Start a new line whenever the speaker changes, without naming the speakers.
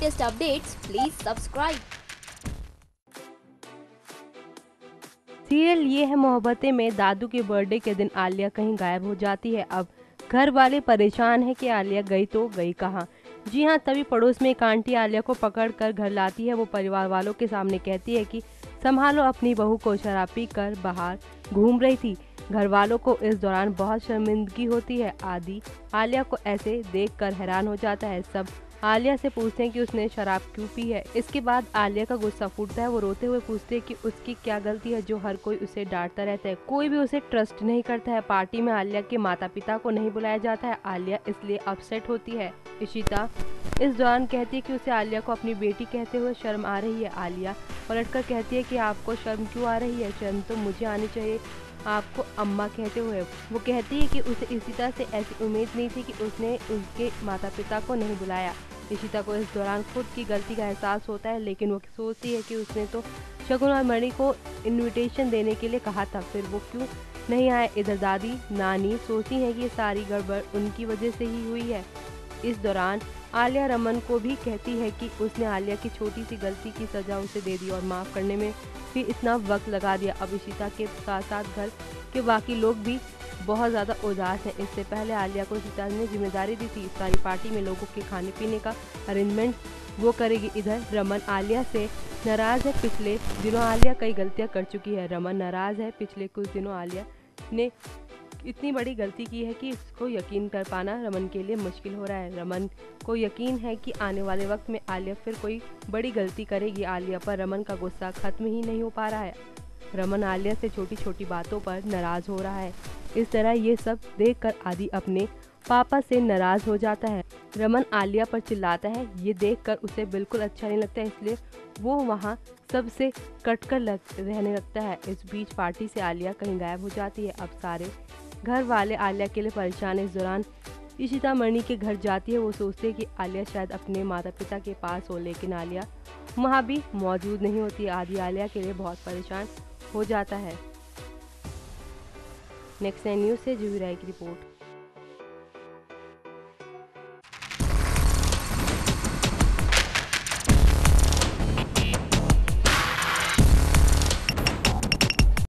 latest updates, please subscribe.
Serial ये है मोहब्बतें में दादू के बर्थडे के दिन आलिया कहीं गायब हो जाती है। अब घर वाले परेशान हैं कि आलिया गई तो गई कहाँ। जी हाँ, तभी पड़ोस में एक आंटी आलिया को पकड़ कर घर लाती है। वो परिवार वालों के सामने कहती है कि संभालो, अपनी बहू को शराब पी कर बाहर घूम रही थी। घर वालों को इस दौरान बहुत शर्मिंदगी होती है। आदि आलिया को ऐसे देखकर हैरान हो जाता है। सब आलिया से पूछते हैं कि उसने शराब क्यों पी है। इसके बाद आलिया का गुस्सा फूटता है। वो रोते हुए पूछती है कि उसकी क्या गलती है जो हर कोई उसे डांटता रहता है। कोई भी उसे ट्रस्ट नहीं करता है। पार्टी में आलिया के माता पिता को नहीं बुलाया जाता है। आलिया इसलिए अपसेट होती है। इशिता इस दौरान कहती है कि उसे आलिया को अपनी बेटी कहते हुए शर्म आ रही है। आलिया पलटकर कहती है कि आपको शर्म क्यों आ रही है? शर्म तो मुझे आनी चाहिए आपको अम्मा कहते हुए। वो कहती है कि उसे इशिता से ऐसी उम्मीद नहीं थी कि उसने उसके माता पिता को नहीं बुलाया। इशिता को इस दौरान खुद की गलती का एहसास होता है, लेकिन वो सोचती है कि उसने तो शगुन और मणि को इनविटेशन देने के लिए कहा था, फिर वो क्यों नहीं आए। इधर दादी नानी सोचती हैं कि ये सारी गड़बड़ उनकी वजह से ही हुई है। इस दौरान आलिया रमन को भी कहती है कि उसने आलिया की छोटी सी गलती की सजा उसे दे दी और माफ़ करने में भी इतना वक्त लगा दिया। अब इशिता के साथ साथ घर के बाकी लोग भी बहुत ज़्यादा उदास हैं। इससे पहले आलिया को इशिता ने जिम्मेदारी दी थी सारी पार्टी में लोगों के खाने पीने का अरेंजमेंट वो करेगी। इधर रमन आलिया से नाराज़ है। पिछले दिनों आलिया कई गलतियां कर चुकी है। रमन नाराज़ है। पिछले कुछ दिनों आलिया ने इतनी बड़ी गलती की है कि इसको यकीन कर पाना रमन के लिए मुश्किल हो रहा है। रमन को यकीन है कि आने वाले वक्त में आलिया फिर कोई बड़ी गलती करेगी। आलिया पर रमन का गुस्सा खत्म ही नहीं हो पा रहा है। रमन आलिया से छोटी छोटी बातों पर नाराज हो रहा है। इस तरह ये सब देखकर आदि अपने पापा से नाराज हो जाता है। रमन आलिया पर चिल्लाता है। ये देखकर उसे बिल्कुल अच्छा नहीं लगता है, इसलिए वो वहाँ सबसे कटकर रहने लगता है। इस बीच पार्टी से आलिया कहीं गायब हो जाती है। अब सारे घर वाले आलिया के लिए परेशान है। इस दौरान इशिता मणि के घर जाती है। वो सोचती है कि आलिया शायद अपने माता पिता के पास हो, लेकिन आलिया वहाँ भी मौजूद नहीं होती। आदि आलिया के लिए बहुत परेशान हो जाता है। नेक्स्ट न्यूज़ से जुही राय की रिपोर्ट।